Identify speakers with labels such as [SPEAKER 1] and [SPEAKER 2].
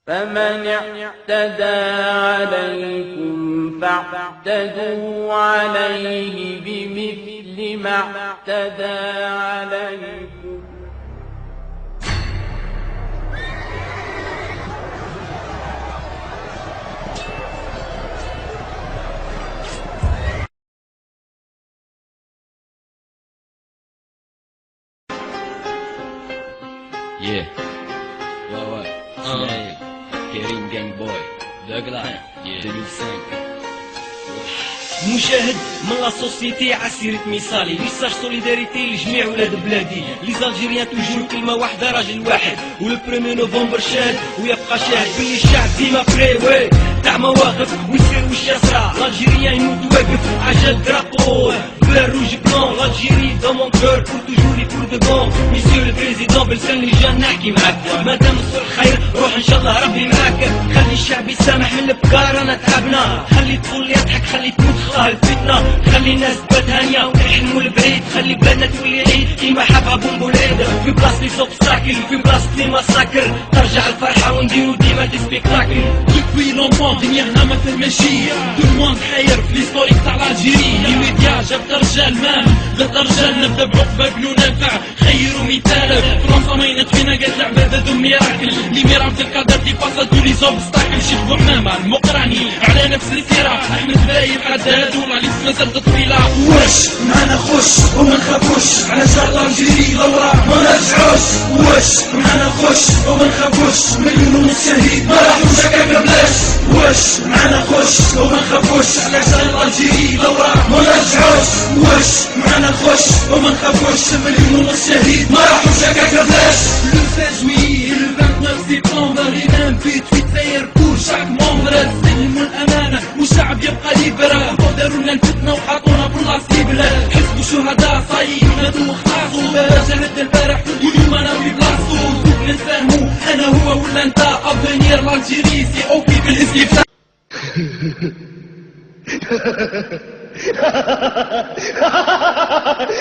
[SPEAKER 1] فمن اعتدى عليكم فاعتدوا عليه بمثل ما اعتدى عليكم.
[SPEAKER 2] Yeah. Ouais. Snail. كريم جانج بوي داغلا 2005.
[SPEAKER 3] مشاهد من لا سوسيتي عسيرة مثالي ميساج سوليداريتي لجميع ولاد بلادي لي زالجيريان توجور كلمة واحدة راجل واحد والبريمي نوفمبر شاد ويبقى شاهد باللي الشعب ديما بري تاع مواقف ويصير وش يصرى الجيريان يموت واقف عجل درابو بلان روج بلون الجيري دو مون كور بور توجور بور دو بون مسيو البريزيدون بلسان اللي جا نحكي معاك مادام الصلح خير روح ان شاء الله ربي معاك خلي الشعب يسامح من البكار انا تعبنا خلي الطفل يضحك خلي تموت خلاه الفتنة خلي الناس تبات هانية ونحلموا البعيد خلي بلادنا تولي عيد كيما حابها بومبوليد في بلاصة لي سوبستاكل في بلاصة لي مساكر ترجع الفرحة ونديرو ديما دي سبيكتاكل
[SPEAKER 4] دوبوي لونطون الدنيا هنا ما تمشي تو الموند حاير في ليستوريك تاع الجيري لي ميديا جابت رجال مام بلاد رجال نبدا بعقبة بنو نافع خيروا مثالك فرنسا ماينت فينا قالت العبادة دو ميراكل لي ميراكل القدر دي باسا تو لي زوبستاكل شيخ بوحمامة المقراني على نفس السيرة احمد بايب حتى هادونا لي مازالت طويلة
[SPEAKER 5] واش معانا خش وما نخافوش على شغلة نجري لورا ما نرجعوش واش معانا خش وما نخافوش مليون ونص شهيد ما راحوش هكا بلاش واش معانا خش وما نخافوش على شغلة نجري لورا ما نرجعوش واش معانا خش وما نخافوش مليون ونص شهيد ما راحوش هكا بلاش
[SPEAKER 4] لو 16 juillet le 29 سبتمبر ينام في تويت ساير بور شاك مومبر السلم والأمانة والشعب يبقى ليبرا داروا لنا الفتنة وحطونا بلاصة بلاد حسبوا شهداء صاي ونادوا خلاصوا شهد البارح واليوم انا في بلاصتو دوك نتفاهموا انا هو ولا انت افنير لالجيري سي اوكي بالاستفتاء
[SPEAKER 5] Ha ha ha ha ha!